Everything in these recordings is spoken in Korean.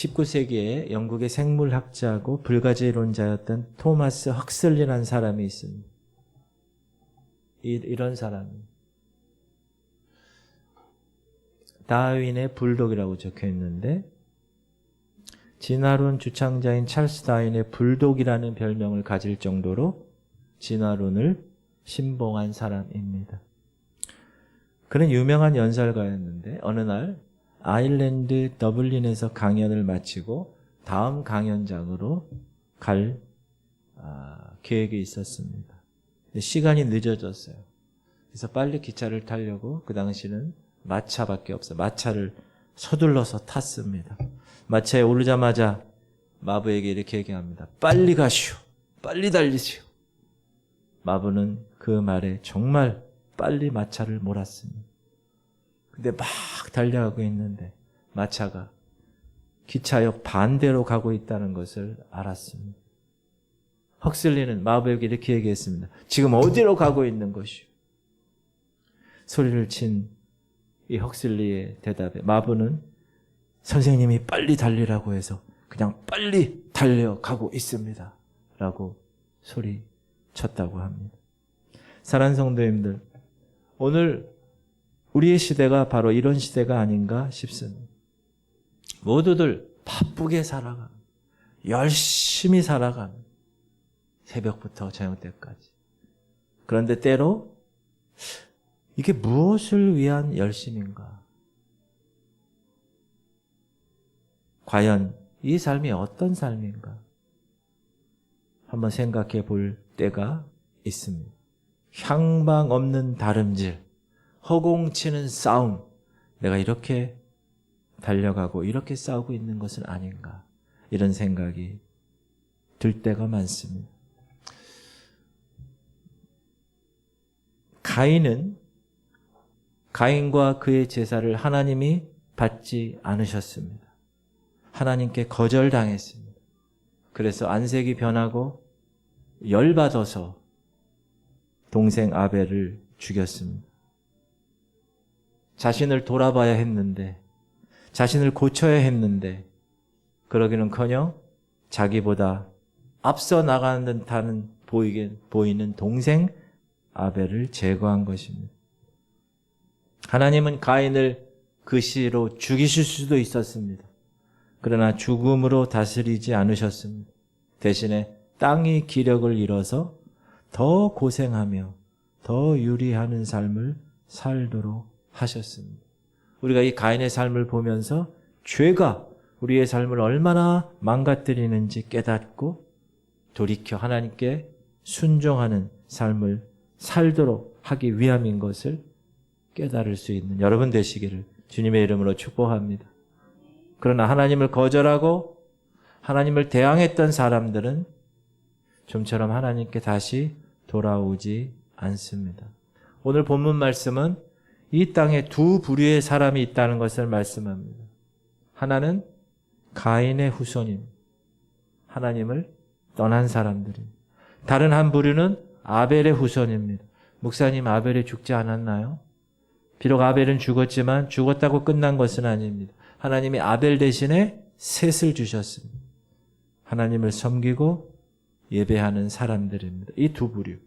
19세기에 영국의 생물학자고 불가지론자였던 토마스 헉슬리라는 사람이 있습니다. 이런 사람이 다윈의 불독이라고 적혀 있는데 진화론 주창자인 찰스 다윈의 불독이라는 별명을 가질 정도로 진화론을 신봉한 사람입니다. 그는 유명한 연설가였는데 어느 날 아일랜드 더블린에서 강연을 마치고 다음 강연장으로 갈 계획이 있었습니다. 시간이 늦어졌어요. 그래서 빨리 기차를 타려고 그 당시는 마차밖에 없어요. 마차를 서둘러서 탔습니다. 마차에 오르자마자 마부에게 이렇게 얘기합니다. 빨리 가시오. 빨리 달리시오. 마부는 그 말에 정말 빨리 마차를 몰았습니다. 근데 막 달려가고 있는데 마차가 기차역 반대로 가고 있다는 것을 알았습니다. 헉슬리는 마부에게 이렇게 얘기했습니다. 지금 어디로 가고 있는 것이오? 소리를 친 이 헉슬리의 대답에 마부는 선생님이 빨리 달리라고 해서 그냥 빨리 달려가고 있습니다. 라고 소리쳤다고 합니다. 사랑하는 성도님들, 오늘 우리의 시대가 바로 이런 시대가 아닌가 싶습니다. 모두들 바쁘게 살아가는, 열심히 살아가는, 새벽부터 저녁 때까지. 그런데 때로 이게 무엇을 위한 열심인가? 과연 이 삶이 어떤 삶인가? 한번 생각해 볼 때가 있습니다. 향방 없는 다름질, 허공치는 싸움, 내가 이렇게 달려가고 이렇게 싸우고 있는 것은 아닌가? 이런 생각이 들 때가 많습니다. 가인과 그의 제사를 하나님이 받지 않으셨습니다. 하나님께 거절당했습니다. 그래서 안색이 변하고 열받아서 동생 아벨을 죽였습니다. 자신을 돌아봐야 했는데, 자신을 고쳐야 했는데, 그러기는커녕 자기보다 앞서 나가는 듯한 보이는 동생 아벨을 제거한 것입니다. 하나님은 가인을 그 시로 죽이실 수도 있었습니다. 그러나 죽음으로 다스리지 않으셨습니다. 대신에 땅이 기력을 잃어서 더 고생하며 더 유리하는 삶을 살도록 하셨습니다. 우리가 이 가인의 삶을 보면서 죄가 우리의 삶을 얼마나 망가뜨리는지 깨닫고 돌이켜 하나님께 순종하는 삶을 살도록 하기 위함인 것을 깨달을 수 있는 여러분 되시기를 주님의 이름으로 축복합니다. 그러나 하나님을 거절하고 하나님을 대항했던 사람들은 좀처럼 하나님께 다시 돌아오지 않습니다. 오늘 본문 말씀은 이 땅에 두 부류의 사람이 있다는 것을 말씀합니다. 하나는 가인의 후손입니다. 하나님을 떠난 사람들입니다. 다른 한 부류는 아벨의 후손입니다. 목사님, 아벨이 죽지 않았나요? 비록 아벨은 죽었지만 죽었다고 끝난 것은 아닙니다. 하나님이 아벨 대신에 셋을 주셨습니다. 하나님을 섬기고 예배하는 사람들입니다. 이 두 부류.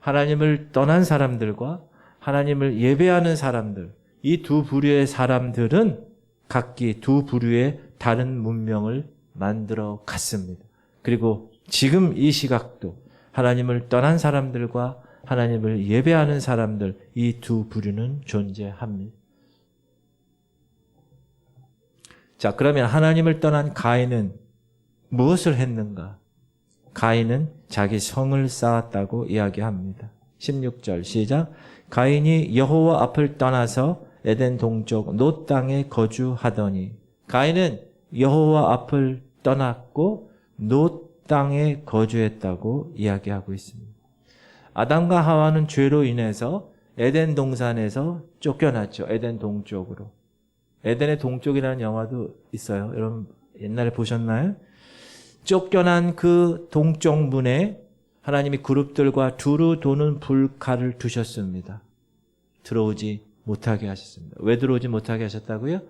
하나님을 떠난 사람들과 하나님을 예배하는 사람들, 이 두 부류의 사람들은 각기 두 부류의 다른 문명을 만들어 갔습니다. 그리고 지금 이 시각도 하나님을 떠난 사람들과 하나님을 예배하는 사람들, 이 두 부류는 존재합니다. 자, 그러면 하나님을 떠난 가인은 무엇을 했는가? 가인은 자기 성을 쌓았다고 이야기합니다. 16절 시작. 가인이 여호와 앞을 떠나서 에덴 동쪽 노 땅에 거주하더니, 가인은 여호와 앞을 떠났고 노 땅에 거주했다고 이야기하고 있습니다. 아담과 하와는 죄로 인해서 에덴 동산에서 쫓겨났죠. 에덴 동쪽으로. 에덴의 동쪽이라는 영화도 있어요. 여러분 옛날에 보셨나요? 쫓겨난 그 동쪽 문에 하나님이 그룹들과 두루 도는 불칼을 두셨습니다. 들어오지 못하게 하셨습니다. 왜 들어오지 못하게 하셨다고요?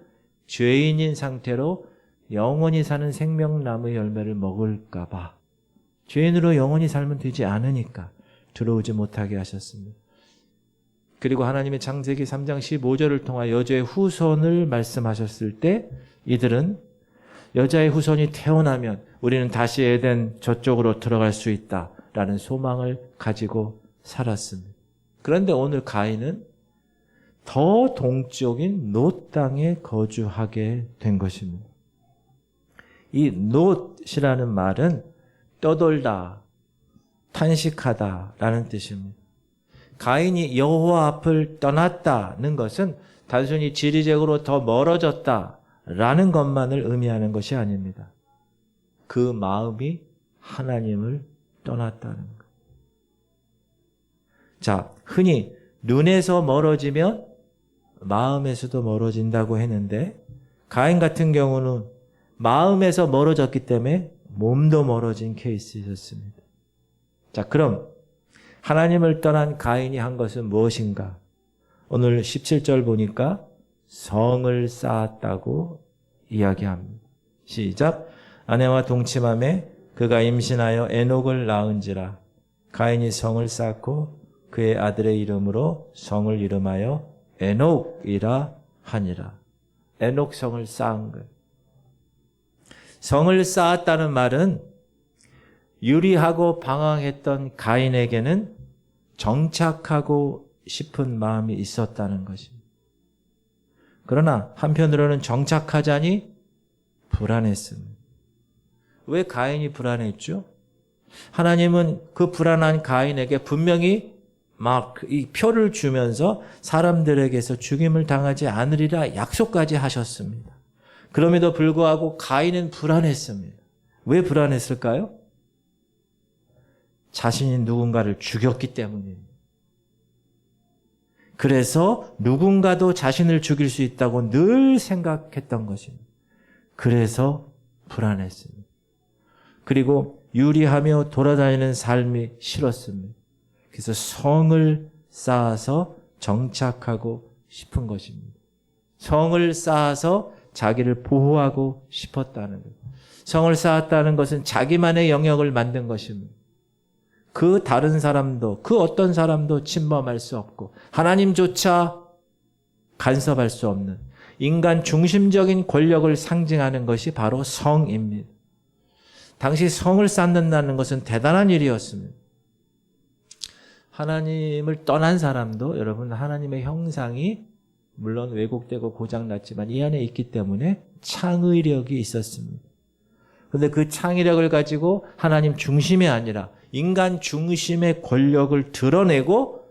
죄인인 상태로 영원히 사는 생명나무의 열매를 먹을까 봐 죄인으로 영원히 살면 되지 않으니까 들어오지 못하게 하셨습니다. 그리고 하나님의 창세기 3장 15절을 통하 여자의 후손을 말씀하셨을 때 이들은 여자의 후손이 태어나면 우리는 다시 에덴 저쪽으로 들어갈 수 있다라는 소망을 가지고 살았습니다. 그런데 오늘 가인은 더 동쪽인 놋 땅에 거주하게 된 것입니다. 이 놋이라는 말은 떠돌다, 탄식하다라는 뜻입니다. 가인이 여호와 앞을 떠났다는 것은 단순히 지리적으로 더 멀어졌다라는 것만을 의미하는 것이 아닙니다. 그 마음이 하나님을 떠났다는 것. 자, 흔히 눈에서 멀어지면 마음에서도 멀어진다고 했는데 가인 같은 경우는 마음에서 멀어졌기 때문에 몸도 멀어진 케이스였습니다. 자, 그럼 하나님을 떠난 가인이 한 것은 무엇인가? 오늘 17절 보니까 성을 쌓았다고 이야기합니다. 시작. 아내와 동침함에 그가 임신하여 에녹을 낳은지라. 가인이 성을 쌓고 그의 아들의 이름으로 성을 이름하여 에녹이라 하니라. 에녹 성을 쌓은 거예요. 성을 쌓았다는 말은 유리하고 방황했던 가인에게는 정착하고 싶은 마음이 있었다는 것입니다. 그러나 한편으로는 정착하자니 불안했습니다. 왜 가인이 불안했죠? 하나님은 그 불안한 가인에게 분명히 막 이 표를 주면서 사람들에게서 죽임을 당하지 않으리라 약속까지 하셨습니다. 그럼에도 불구하고 가인은 불안했습니다. 왜 불안했을까요? 자신이 누군가를 죽였기 때문입니다. 그래서 누군가도 자신을 죽일 수 있다고 늘 생각했던 것입니다. 그래서 불안했습니다. 그리고 유리하며 돌아다니는 삶이 싫었습니다. 그래서 성을 쌓아서 정착하고 싶은 것입니다. 성을 쌓아서 자기를 보호하고 싶었다는 것. 성을 쌓았다는 것은 자기만의 영역을 만든 것입니다. 그 다른 사람도, 그 어떤 사람도 침범할 수 없고 하나님조차 간섭할 수 없는 인간 중심적인 권력을 상징하는 것이 바로 성입니다. 당시 성을 쌓는다는 것은 대단한 일이었습니다. 하나님을 떠난 사람도 여러분 하나님의 형상이 물론 왜곡되고 고장났지만 이 안에 있기 때문에 창의력이 있었습니다. 그런데 그 창의력을 가지고 하나님 중심이 아니라 인간 중심의 권력을 드러내고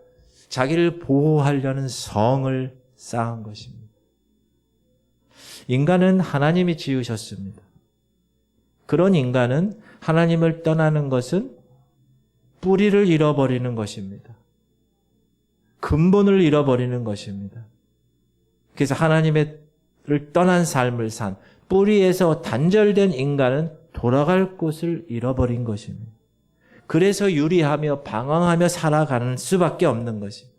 자기를 보호하려는 성을 쌓은 것입니다. 인간은 하나님이 지으셨습니다. 그런 인간은 하나님을 떠나는 것은 뿌리를 잃어버리는 것입니다. 근본을 잃어버리는 것입니다. 그래서 하나님을 떠난 삶을 산 뿌리에서 단절된 인간은 돌아갈 곳을 잃어버린 것입니다. 그래서 유리하며 방황하며 살아가는 수밖에 없는 것입니다.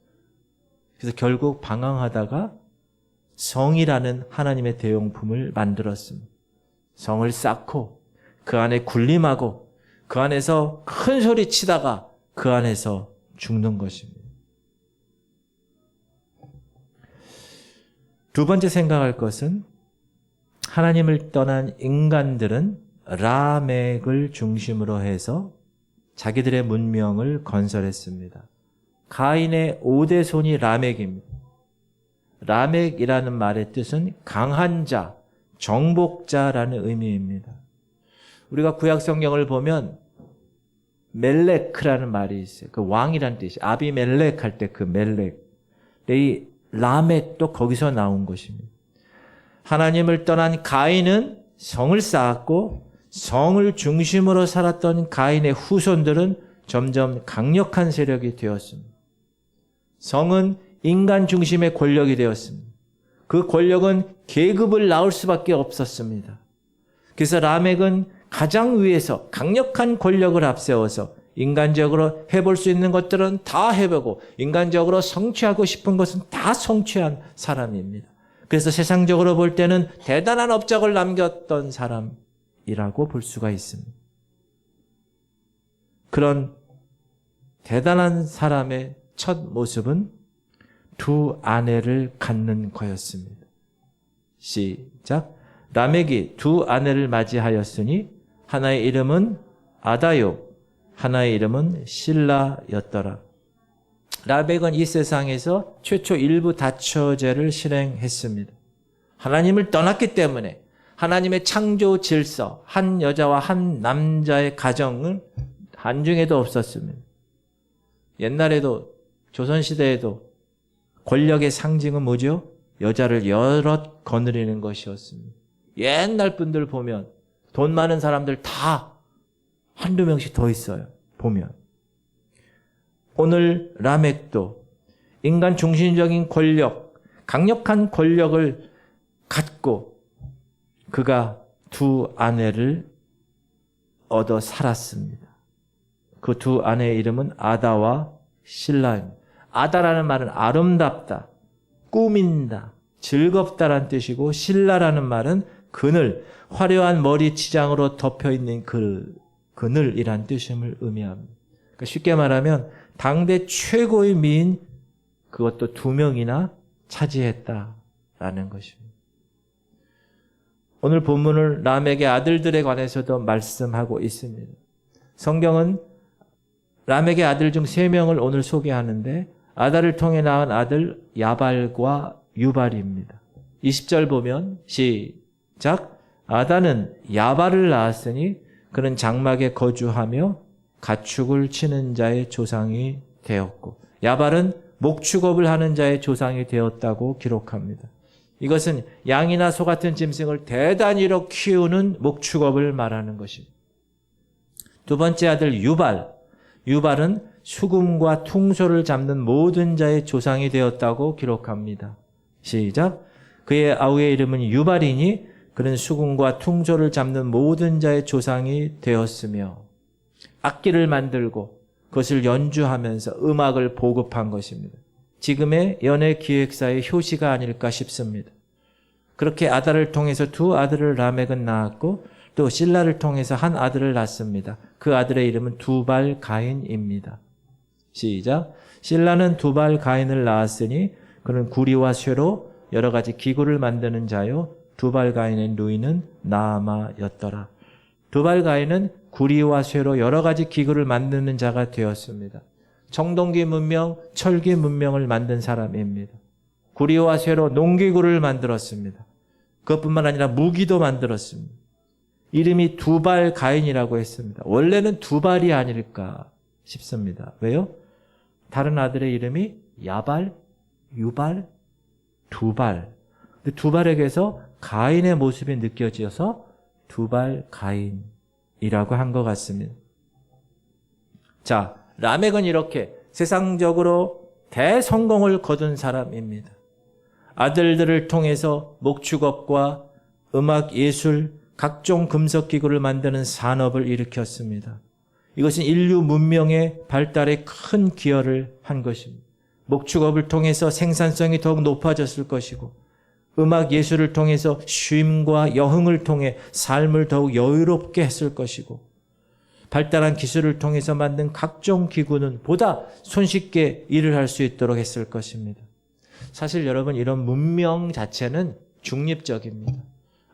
그래서 결국 방황하다가 성이라는 하나님의 대용품을 만들었습니다. 성을 쌓고 그 안에 군림하고 그 안에서 큰 소리 치다가 그 안에서 죽는 것입니다. 두 번째 생각할 것은 하나님을 떠난 인간들은 라멕을 중심으로 해서 자기들의 문명을 건설했습니다. 가인의 5대 손이 라멕입니다. 라멕이라는 말의 뜻은 강한 자, 정복자라는 의미입니다. 우리가 구약 성경을 보면 멜렉이라는 말이 있어요. 그 왕이라는 뜻이 아비멜렉 할 때 그 멜렉. 이 라멕도 거기서 나온 것입니다. 하나님을 떠난 가인은 성을 쌓았고 성을 중심으로 살았던 가인의 후손들은 점점 강력한 세력이 되었습니다. 성은 인간 중심의 권력이 되었습니다. 그 권력은 계급을 낳을 수밖에 없었습니다. 그래서 라멕은 가장 위에서 강력한 권력을 앞세워서 인간적으로 해볼 수 있는 것들은 다 해보고 인간적으로 성취하고 싶은 것은 다 성취한 사람입니다. 그래서 세상적으로 볼 때는 대단한 업적을 남겼던 사람이라고 볼 수가 있습니다. 그런 대단한 사람의 첫 모습은 두 아내를 갖는 거였습니다. 시작. 라멕이 두 아내를 맞이하였으니 하나의 이름은 아다요, 하나의 이름은 실라였더라. 라멕은 이 세상에서 최초 일부 다처제를 실행했습니다. 하나님을 떠났기 때문에 하나님의 창조 질서, 한 여자와 한 남자의 가정은 한중에도 없었습니다. 옛날에도 조선시대에도 권력의 상징은 뭐죠? 여자를 여럿 거느리는 것이었습니다. 옛날 분들 보면 돈 많은 사람들 다 한두 명씩 더 있어요. 보면. 오늘 라멕도 인간 중심적인 권력, 강력한 권력을 갖고 그가 두 아내를 얻어 살았습니다. 그 두 아내의 이름은 아다와 실라입니다. 아다라는 말은 아름답다, 꾸민다, 즐겁다라는 뜻이고 실라라는 말은 그늘, 화려한 머리 치장으로 덮여있는 그늘이란 뜻임을 의미합니다. 그러니까 쉽게 말하면 당대 최고의 미인 그것도 두 명이나 차지했다라는 것입니다. 오늘 본문을 라멕의 아들들에 관해서도 말씀하고 있습니다. 성경은 라멕의 아들 중 3명을 오늘 소개하는데 아다를 통해 낳은 아들 야발과 유발입니다. 20절 보면 시작. 아다는 야발을 낳았으니 그는 장막에 거주하며 가축을 치는 자의 조상이 되었고 야발은 목축업을 하는 자의 조상이 되었다고 기록합니다. 이것은 양이나 소 같은 짐승을 대단위로 키우는 목축업을 말하는 것입니다. 두 번째 아들 유발은 수금과 퉁소를 잡는 모든 자의 조상이 되었다고 기록합니다. 시작. 그의 아우의 이름은 유발이니 그는 수금과 퉁소를 잡는 모든 자의 조상이 되었으며 악기를 만들고 그것을 연주하면서 음악을 보급한 것입니다. 지금의 연예기획사의 효시가 아닐까 싶습니다. 그렇게 아다를 통해서 두 아들을 라멕은 낳았고 또 실라를 통해서 한 아들을 낳습니다. 그 아들의 이름은 두발 가인입니다. 시작. 실라는 두발 가인을 낳았으니 그는 구리와 쇠로 여러 가지 기구를 만드는 자요 두발 가인의 누이는 나아마였더라. 두발 가인은 구리와 쇠로 여러 가지 기구를 만드는 자가 되었습니다. 청동기 문명, 철기 문명을 만든 사람입니다. 구리와 쇠로 농기구를 만들었습니다. 그것뿐만 아니라 무기도 만들었습니다. 이름이 두발 가인이라고 했습니다. 원래는 두발이 아닐까 싶습니다. 왜요? 다른 아들의 이름이 야발, 유발, 두발. 두발에게서 가인의 모습이 느껴져서 두발 가인이라고 한 것 같습니다. 자, 라멕은 이렇게 세상적으로 대성공을 거둔 사람입니다. 아들들을 통해서 목축업과 음악, 예술, 각종 금속기구를 만드는 산업을 일으켰습니다. 이것은 인류 문명의 발달에 큰 기여를 한 것입니다. 목축업을 통해서 생산성이 더욱 높아졌을 것이고 음악 예술을 통해서 쉼과 여흥을 통해 삶을 더욱 여유롭게 했을 것이고 발달한 기술을 통해서 만든 각종 기구는 보다 손쉽게 일을 할 수 있도록 했을 것입니다. 사실 여러분 이런 문명 자체는 중립적입니다.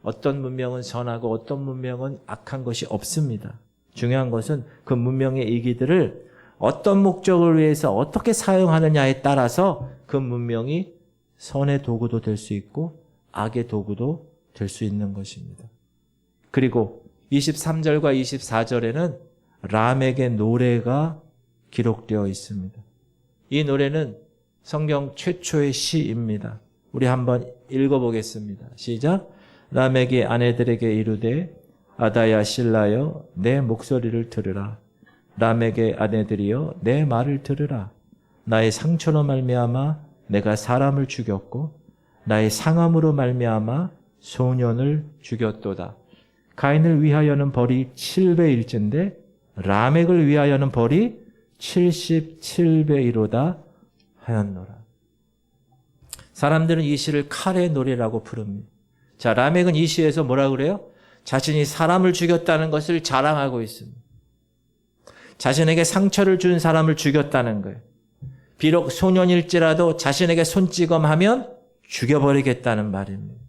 어떤 문명은 선하고 어떤 문명은 악한 것이 없습니다. 중요한 것은 그 문명의 이기들을 어떤 목적을 위해서 어떻게 사용하느냐에 따라서 그 문명이 선의 도구도 될 수 있고 악의 도구도 될 수 있는 것입니다. 그리고 23절과 24절에는 라멕의 노래가 기록되어 있습니다. 이 노래는 성경 최초의 시입니다. 우리 한번 읽어보겠습니다. 시작. 라멕이 아내들에게 이르되 아다야 실라여 내 목소리를 들으라. 라멕의 아내들이여 내 말을 들으라. 나의 상처로 말미암아 내가 사람을 죽였고 나의 상함으로 말미암아 소년을 죽였도다. 가인을 위하여는 벌이 7배일진데 라멕을 위하여는 벌이 77배이로다 하였노라. 사람들은 이 시를 칼의 노래라고 부릅니다. 자, 라멕은 이 시에서 뭐라 그래요? 자신이 사람을 죽였다는 것을 자랑하고 있습니다. 자신에게 상처를 준 사람을 죽였다는 거예요. 비록 소년일지라도 자신에게 손찌검하면 죽여버리겠다는 말입니다.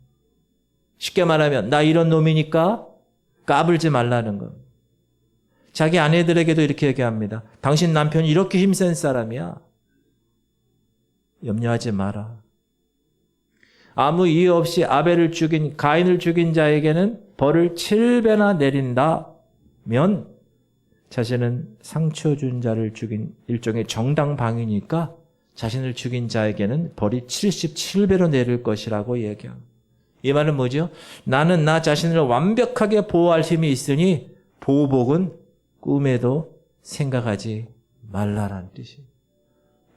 쉽게 말하면 나 이런 놈이니까 까불지 말라는 겁니다. 자기 아내들에게도 이렇게 얘기합니다. 당신 남편이 이렇게 힘센 사람이야. 염려하지 마라. 아무 이유 없이 아벨을 죽인 가인을 죽인 자에게는 벌을 7배나 내린다면 자신은 상처 준 자를 죽인 일종의 정당방위니까 자신을 죽인 자에게는 벌이 77배로 내릴 것이라고 얘기합니다. 이 말은 뭐죠? 나는 나 자신을 완벽하게 보호할 힘이 있으니 보복은 꿈에도 생각하지 말라라는 뜻이에요.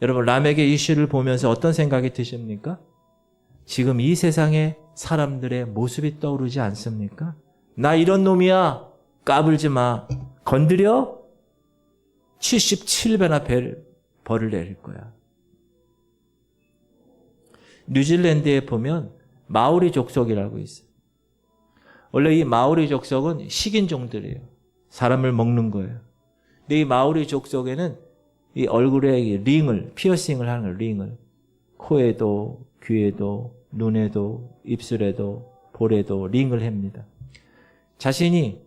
여러분, 라멕의 이 시를 보면서 어떤 생각이 드십니까? 지금 이 세상에 사람들의 모습이 떠오르지 않습니까? 나 이런 놈이야. 까불지 마. 건드려? 77배나 벌을 내릴 거야. 뉴질랜드에 보면 마오리 족속이라고 있어요. 원래 이 마오리 족속은 식인종들이에요. 사람을 먹는 거예요. 근데 이 마오리 족속에는 이 얼굴에 링을, 피어싱을 하는 거예요. 링을. 코에도, 귀에도, 눈에도, 입술에도, 볼에도 링을 합니다. 자신이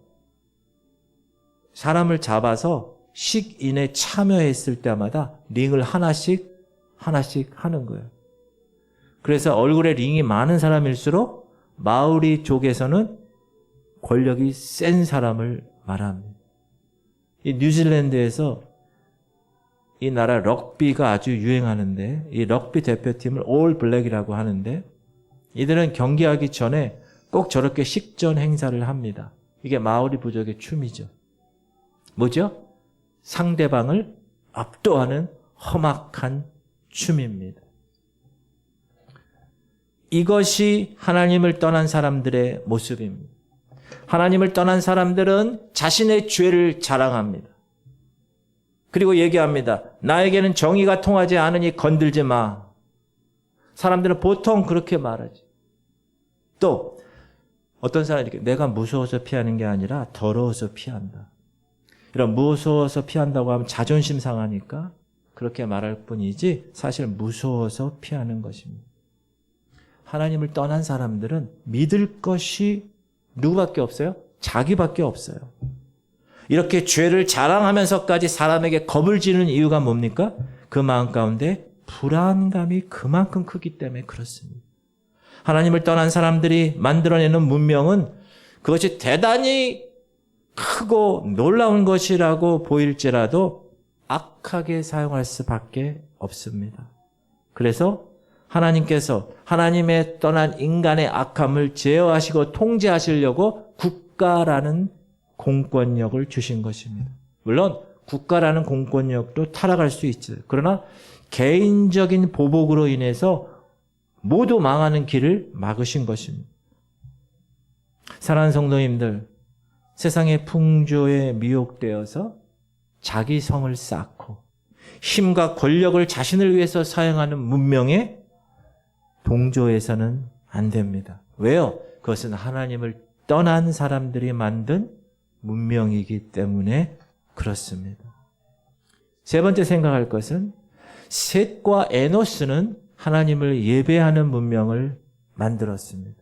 사람을 잡아서 식인에 참여했을 때마다 링을 하나씩 하는 거예요. 그래서 얼굴에 링이 많은 사람일수록 마오리 족에서는 권력이 센 사람을 말합니다. 이 뉴질랜드에서 이 나라 럭비가 아주 유행하는데 이 럭비 대표팀을 올 블랙이라고 하는데 이들은 경기하기 전에 꼭 저렇게 식전 행사를 합니다. 이게 마오리 부족의 춤이죠. 뭐죠? 상대방을 압도하는 험악한 춤입니다. 이것이 하나님을 떠난 사람들의 모습입니다. 하나님을 떠난 사람들은 자신의 죄를 자랑합니다. 그리고 얘기합니다. 나에게는 정의가 통하지 않으니 건들지 마. 사람들은 보통 그렇게 말하지. 또 어떤 사람이 이렇게 내가 무서워서 피하는 게 아니라 더러워서 피한다. 이런 무서워서 피한다고 하면 자존심 상하니까 그렇게 말할 뿐이지 사실 무서워서 피하는 것입니다. 하나님을 떠난 사람들은 믿을 것이 누구밖에 없어요? 자기밖에 없어요. 이렇게 죄를 자랑하면서까지 사람에게 겁을 지는 이유가 뭡니까? 그 마음 가운데 불안감이 그만큼 크기 때문에 그렇습니다. 하나님을 떠난 사람들이 만들어내는 문명은 그것이 대단히 크고 놀라운 것이라고 보일지라도 악하게 사용할 수밖에 없습니다. 그래서 하나님께서 하나님의 떠난 인간의 악함을 제어하시고 통제하시려고 국가라는 공권력을 주신 것입니다. 물론 국가라는 공권력도 타락할 수 있어요. 그러나 개인적인 보복으로 인해서 모두 망하는 길을 막으신 것입니다. 사랑하는 성도님들, 세상의 풍조에 미혹되어서 자기 성을 쌓고 힘과 권력을 자신을 위해서 사용하는 문명에 동조해서는 안 됩니다. 왜요? 그것은 하나님을 떠난 사람들이 만든 문명이기 때문에 그렇습니다. 세 번째 생각할 것은 셋과 에노스는 하나님을 예배하는 문명을 만들었습니다.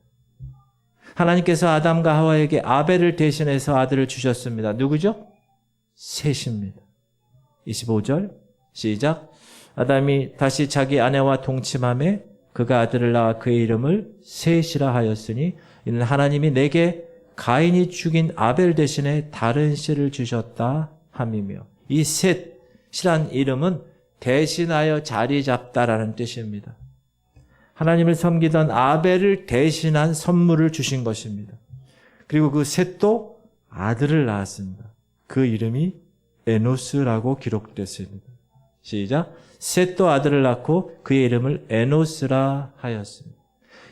하나님께서 아담과 하와에게 아벨을 대신해서 아들을 주셨습니다. 누구죠? 셋입니다. 25절 시작. 아담이 다시 자기 아내와 동침하매 그가 아들을 낳아 그의 이름을 셋이라 하였으니 이는 하나님이 내게 가인이 죽인 아벨 대신에 다른 씨를 주셨다 함이며 이 셋이란 이름은 대신하여 자리 잡다라는 뜻입니다. 하나님을 섬기던 아벨을 대신한 선물을 주신 것입니다. 그리고 그 셋도 아들을 낳았습니다. 그 이름이 에노스라고 기록됐습니다. 시작. 셋도 아들을 낳고 그의 이름을 에노스라 하였습니다.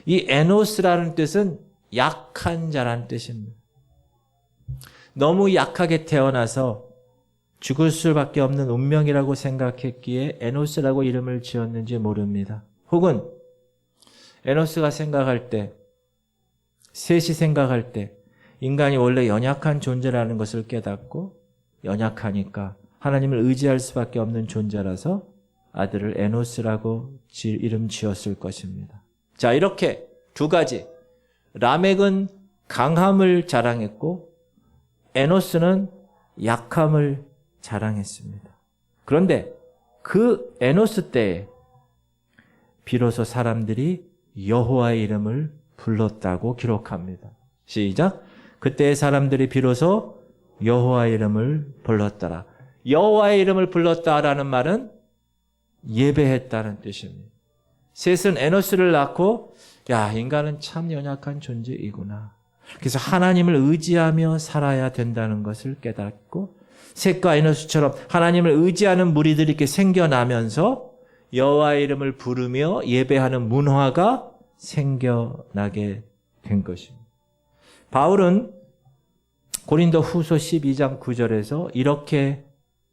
이 에노스라는 뜻은 약한 자라는 뜻입니다. 너무 약하게 태어나서 죽을 수밖에 없는 운명이라고 생각했기에 에노스라고 이름을 지었는지 모릅니다. 혹은 에노스가 생각할 때, 셋이 생각할 때 인간이 원래 연약한 존재라는 것을 깨닫고 연약하니까 하나님을 의지할 수밖에 없는 존재라서 아들을 에노스라고 이름 지었을 것입니다. 자, 이렇게 두 가지. 라멕은 강함을 자랑했고 에노스는 약함을 자랑했습니다. 그런데 그 에노스 때에 비로소 사람들이 여호와의 이름을 불렀다고 기록합니다. 시작. 그때의 사람들이 비로소 여호와의 이름을 불렀더라. 여호와의 이름을 불렀다라는 말은 예배했다는 뜻입니다. 셋은 에노스를 낳고 야, 인간은 참 연약한 존재이구나. 그래서 하나님을 의지하며 살아야 된다는 것을 깨닫고 셋과 에노스처럼 하나님을 의지하는 무리들이 이렇게 생겨나면서 여호와의 이름을 부르며 예배하는 문화가 생겨나게 된 것입니다. 바울은 고린도 후서 12장 9절에서 이렇게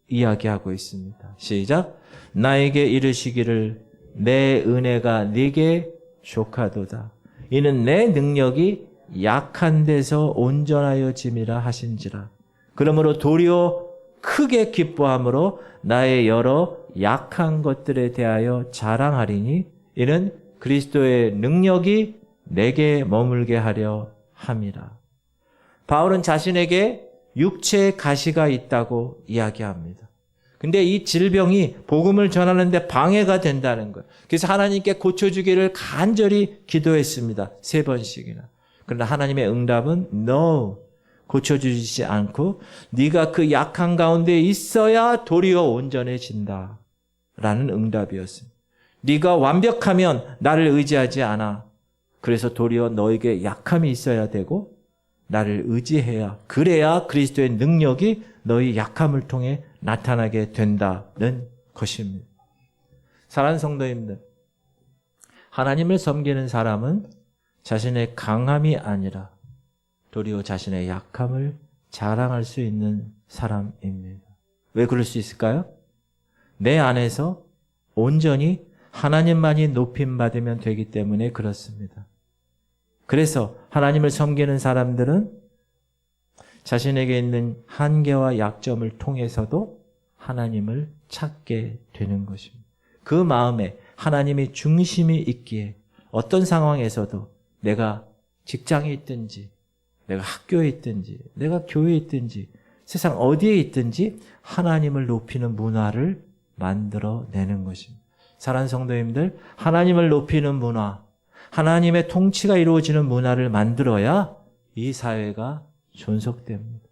이야기하고 있습니다. 시작. 나에게 이르시기를 내 은혜가 네게 족하도다. 이는 내 능력이 약한 데서 온전하여짐이라 하신지라. 그러므로 도리어 크게 기뻐함으로 나의 여러 약한 것들에 대하여 자랑하리니 이는 그리스도의 능력이 내게 머물게 하려 함이라. 바울은 자신에게 육체의 가시가 있다고 이야기합니다. 근데 이 질병이 복음을 전하는데 방해가 된다는 거예요. 그래서 하나님께 고쳐주기를 간절히 기도했습니다. 3번씩이나. 그러나 하나님의 응답은 No, 고쳐주시지 않고 네가 그 약한 가운데 있어야 도리어 온전해진다 라는 응답이었습니다. 네가 완벽하면 나를 의지하지 않아. 그래서 도리어 너에게 약함이 있어야 되고 나를 의지해야, 그래야 그리스도의 능력이 너희 약함을 통해 나타나게 된다는 것입니다. 사랑하는 성도님들, 하나님을 섬기는 사람은 자신의 강함이 아니라 도리어 자신의 약함을 자랑할 수 있는 사람입니다. 왜 그럴 수 있을까요? 내 안에서 온전히 하나님만이 높임받으면 되기 때문에 그렇습니다. 그래서 하나님을 섬기는 사람들은 자신에게 있는 한계와 약점을 통해서도 하나님을 찾게 되는 것입니다. 그 마음에 하나님이 중심이 있기에 어떤 상황에서도 내가 직장에 있든지 내가 학교에 있든지 내가 교회에 있든지 세상 어디에 있든지 하나님을 높이는 문화를 만들어내는 것입니다. 사랑하는 성도님들, 하나님을 높이는 문화, 하나님의 통치가 이루어지는 문화를 만들어야 이 사회가 존속됩니다.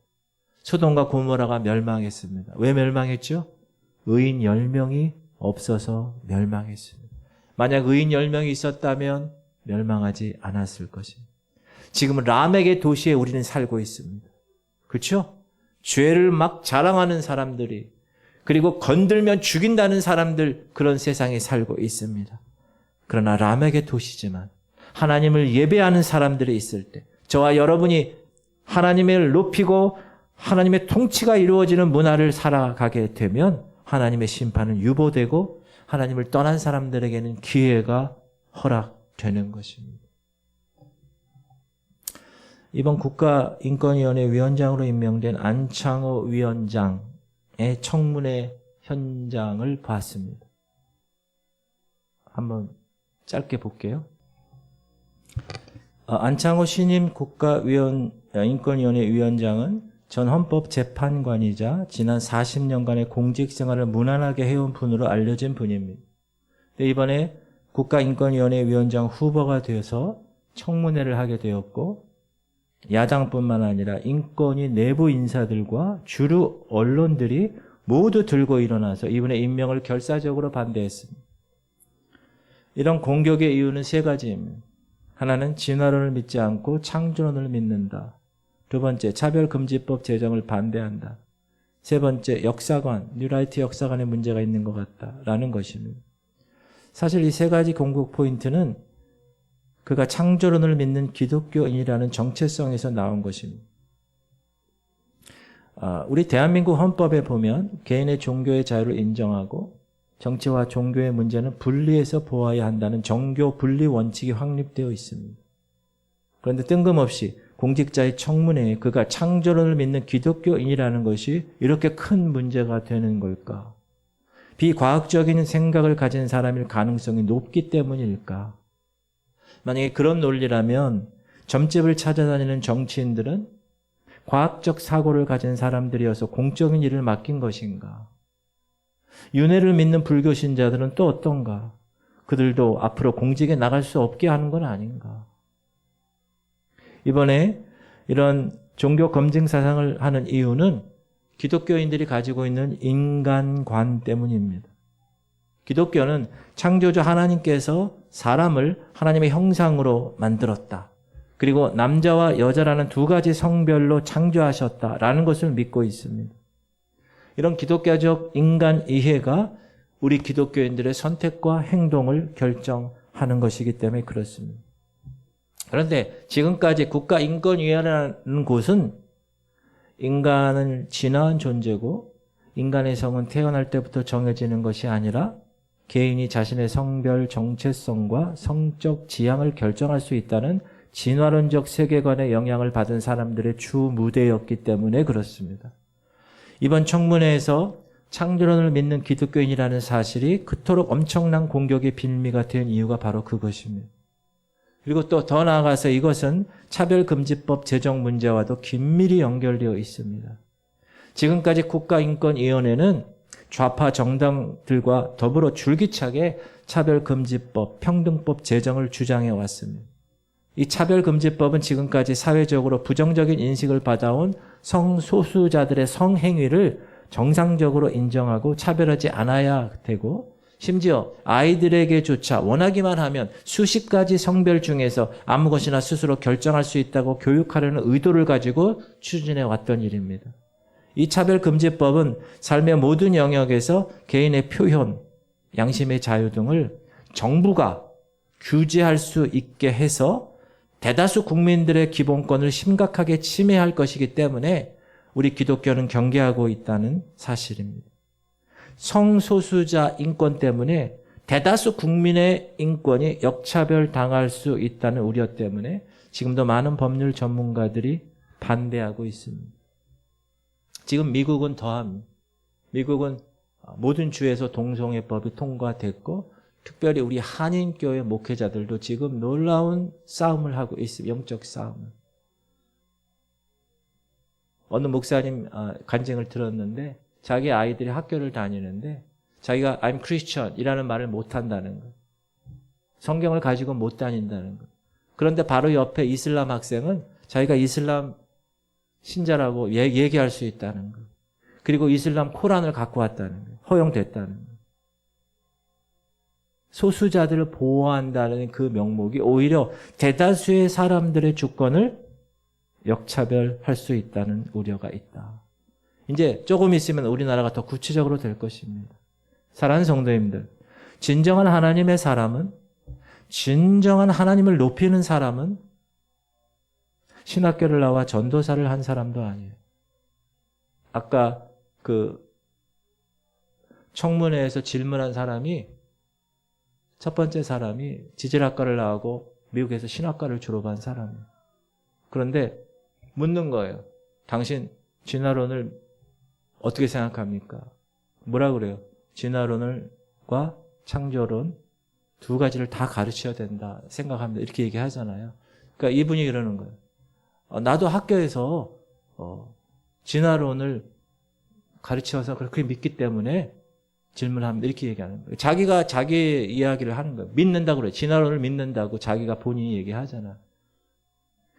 소돔과 고모라가 멸망했습니다. 왜 멸망했죠? 의인 10명이 없어서 멸망했습니다. 만약 의인 10명이 있었다면 멸망하지 않았을 것입니다. 지금은 라멕의 도시에 우리는 살고 있습니다. 그렇죠? 죄를 막 자랑하는 사람들이, 그리고 건들면 죽인다는 사람들, 그런 세상에 살고 있습니다. 그러나 라멕의 도시지만 하나님을 예배하는 사람들이 있을 때, 저와 여러분이 하나님을 높이고 하나님의 통치가 이루어지는 문화를 살아가게 되면 하나님의 심판은 유보되고 하나님을 떠난 사람들에게는 기회가 허락되는 것입니다. 이번 국가인권위원회 위원장으로 임명된 안창호 위원장의 청문회 현장을 봤습니다. 한번 짧게 볼게요. 안창호 신임 인권위원회 위원장은 전 헌법재판관이자 지난 40년간의 공직생활을 무난하게 해온 분으로 알려진 분입니다. 이번에 국가인권위원회 위원장 후보가 되어서 청문회를 하게 되었고, 야당뿐만 아니라 인권위 내부 인사들과 주류 언론들이 모두 들고 일어나서 이분의 임명을 결사적으로 반대했습니다. 이런 공격의 이유는 3가지입니다. 하나는 진화론을 믿지 않고 창조론을 믿는다. 2번째, 차별금지법 제정을 반대한다. 3번째, 역사관, 뉴라이트 역사관에 문제가 있는 것 같다라는 것입니다. 사실 이 3가지 공격 포인트는 그가 창조론을 믿는 기독교인이라는 정체성에서 나온 것입니다. 우리 대한민국 헌법에 보면 개인의 종교의 자유를 인정하고 정치와 종교의 문제는 분리해서 보아야 한다는 정교 분리 원칙이 확립되어 있습니다. 그런데 뜬금없이 공직자의 청문회에 그가 창조론을 믿는 기독교인이라는 것이 이렇게 큰 문제가 되는 걸까? 비과학적인 생각을 가진 사람일 가능성이 높기 때문일까? 만약에 그런 논리라면 점집을 찾아다니는 정치인들은 과학적 사고를 가진 사람들이어서 공적인 일을 맡긴 것인가? 윤회를 믿는 불교 신자들은 또 어떤가? 그들도 앞으로 공직에 나갈 수 없게 하는 건 아닌가? 이번에 이런 종교 검증 사상을 하는 이유는 기독교인들이 가지고 있는 인간관 때문입니다. 기독교는 창조주 하나님께서 사람을 하나님의 형상으로 만들었다. 그리고 남자와 여자라는 두 가지 성별로 창조하셨다라는 것을 믿고 있습니다. 이런 기독교적 인간 이해가 우리 기독교인들의 선택과 행동을 결정하는 것이기 때문에 그렇습니다. 그런데 지금까지 국가인권위원회라는 곳은 인간은 진화한 존재고 인간의 성은 태어날 때부터 정해지는 것이 아니라 개인이 자신의 성별 정체성과 성적 지향을 결정할 수 있다는 진화론적 세계관의 영향을 받은 사람들의 주 무대였기 때문에 그렇습니다. 이번 청문회에서 창조론을 믿는 기독교인이라는 사실이 그토록 엄청난 공격의 빌미가 된 이유가 바로 그것입니다. 그리고 또 더 나아가서 이것은 차별금지법 제정 문제와도 긴밀히 연결되어 있습니다. 지금까지 국가인권위원회는 좌파 정당들과 더불어 줄기차게 차별금지법, 평등법 제정을 주장해 왔습니다. 이 차별금지법은 지금까지 사회적으로 부정적인 인식을 받아온 성소수자들의 성행위를 정상적으로 인정하고 차별하지 않아야 되고 심지어 아이들에게조차 원하기만 하면 수십 가지 성별 중에서 아무 것이나 스스로 결정할 수 있다고 교육하려는 의도를 가지고 추진해 왔던 일입니다. 이 차별금지법은 삶의 모든 영역에서 개인의 표현, 양심의 자유 등을 정부가 규제할 수 있게 해서 대다수 국민들의 기본권을 심각하게 침해할 것이기 때문에 우리 기독교는 경계하고 있다는 사실입니다. 성소수자 인권 때문에 대다수 국민의 인권이 역차별당할 수 있다는 우려 때문에 지금도 많은 법률 전문가들이 반대하고 있습니다. 지금 미국은 더합니다. 미국은 모든 주에서 동성애법이 통과됐고 특별히 우리 한인교회 목회자들도 지금 놀라운 싸움을 하고 있습니다. 영적 싸움을. 어느 목사님 간증을 들었는데 자기 아이들이 학교를 다니는데 자기가 I'm Christian이라는 말을 못한다는 거예요. 성경을 가지고 못 다닌다는 거예요. 그런데 바로 옆에 이슬람 학생은 자기가 이슬람 신자라고 얘기할 수 있다는 거예요. 그리고 이슬람 코란을 갖고 왔다는 거예요. 허용됐다는 거예요. 소수자들을 보호한다는 그 명목이 오히려 대다수의 사람들의 주권을 역차별할 수 있다는 우려가 있다. 이제 조금 있으면 우리나라가 더 구체적으로 될 것입니다. 사랑하는 성도님들, 진정한 하나님의 사람은, 진정한 하나님을 높이는 사람은 신학교를 나와 전도사를 한 사람도 아니에요. 아까 그 청문회에서 질문한 사람이 첫 번째 사람이 지질학과를 나오고 미국에서 신학과를 졸업한 사람이에요. 그런데 묻는 거예요. 당신 진화론을 어떻게 생각합니까? 뭐라 그래요? 진화론과 창조론 두 가지를 다 가르쳐야 된다 생각합니다. 이렇게 얘기하잖아요. 그러니까 이분이 이러는 거예요. 나도 학교에서 진화론을 가르쳐서 그렇게 믿기 때문에 질문합니다. 이렇게 얘기하는 거예요. 자기가 자기 이야기를 하는 거예요. 믿는다고 그래요. 진화론을 믿는다고 자기가 본인이 얘기하잖아.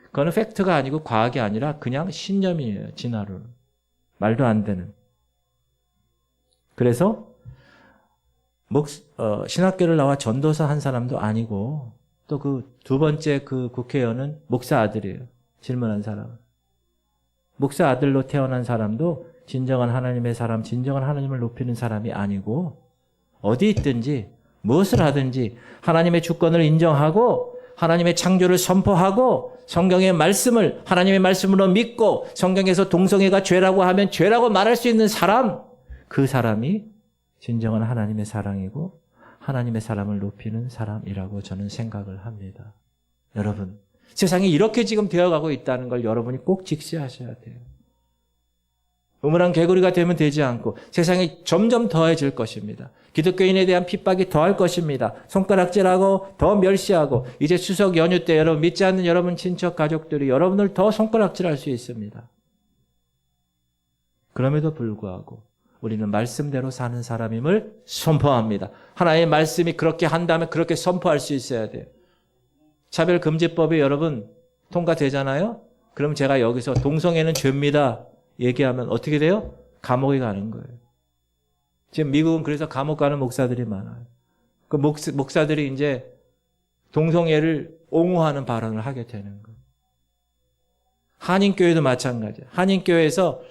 그거는 팩트가 아니고 과학이 아니라 그냥 신념이에요. 진화론. 말도 안 되는. 그래서 신학교를 나와 전도사 한 사람도 아니고 또 그 두 번째 그 국회의원은 목사 아들이에요. 질문한 사람은. 목사 아들로 태어난 사람도 진정한 하나님의 사람, 진정한 하나님을 높이는 사람이 아니고 어디 있든지 무엇을 하든지 하나님의 주권을 인정하고 하나님의 창조를 선포하고 성경의 말씀을 하나님의 말씀으로 믿고 성경에서 동성애가 죄라고 하면 죄라고 말할 수 있는 사람, 그 사람이 진정한 하나님의 사랑이고 하나님의 사람을 높이는 사람이라고 저는 생각을 합니다. 여러분, 세상이 이렇게 지금 되어가고 있다는 걸 여러분이 꼭 직시하셔야 돼요. 우물안 개구리가 되면 되지 않고 세상이 점점 더해질 것입니다. 기독교인에 대한 핍박이 더할 것입니다. 손가락질하고 더 멸시하고 이제 추석 연휴 때 여러분 믿지 않는 여러분 친척 가족들이 여러분을 더 손가락질할 수 있습니다. 그럼에도 불구하고 우리는 말씀대로 사는 사람임을 선포합니다. 하나님의 말씀이 그렇게 한다면 그렇게 선포할 수 있어야 돼요. 차별금지법이 여러분 통과되잖아요? 그럼 제가 여기서 동성애는 죄입니다 얘기하면 어떻게 돼요? 감옥에 가는 거예요. 지금 미국은 그래서 감옥 가는 목사들이 많아요. 그 목사들이 이제 동성애를 옹호하는 발언을 하게 되는 거예요. 한인교회도 마찬가지예요. 한인교회에서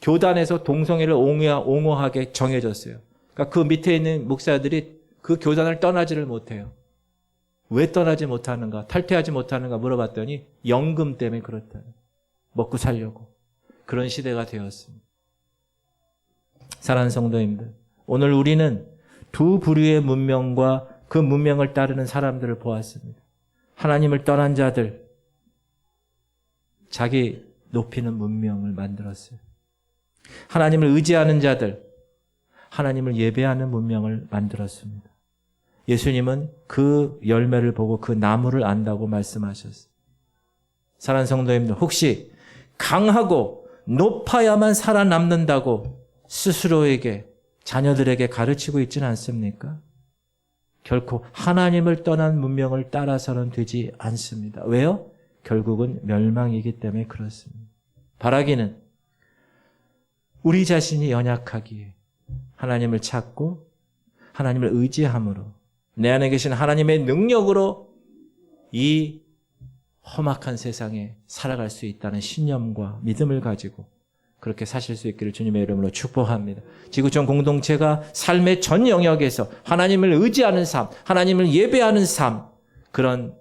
교단에서 동성애를 옹호하게 정해졌어요. 그러니까 그 밑에 있는 목사들이 그 교단을 떠나지를 못해요. 왜 떠나지 못하는가? 탈퇴하지 못하는가 물어봤더니 연금 때문에 그렇다. 먹고 살려고. 그런 시대가 되었습니다. 사랑하는 성도님들, 오늘 우리는 두 부류의 문명과 그 문명을 따르는 사람들을 보았습니다. 하나님을 떠난 자들, 자기 높이는 문명을 만들었어요. 하나님을 의지하는 자들, 하나님을 예배하는 문명을 만들었습니다. 예수님은 그 열매를 보고 그 나무를 안다고 말씀하셨어요. 사랑하는 성도님들, 혹시 강하고 높아야만 살아남는다고 스스로에게, 자녀들에게 가르치고 있지는 않습니까? 결코 하나님을 떠난 문명을 따라서는 되지 않습니다. 왜요? 결국은 멸망이기 때문에 그렇습니다. 바라기는 우리 자신이 연약하기에 하나님을 찾고 하나님을 의지함으로 내 안에 계신 하나님의 능력으로 이 험악한 세상에 살아갈 수 있다는 신념과 믿음을 가지고 그렇게 사실 수 있기를 주님의 이름으로 축복합니다. 지구촌 공동체가 삶의 전 영역에서 하나님을 의지하는 삶, 하나님을 예배하는 삶, 그런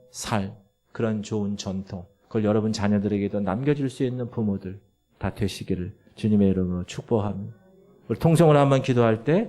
좋은 전통, 그걸 여러분 자녀들에게도 남겨줄 수 있는 부모들 다 되시기를 주님의 이름으로 축복합니다. 우리 통성으로 한번 기도할 때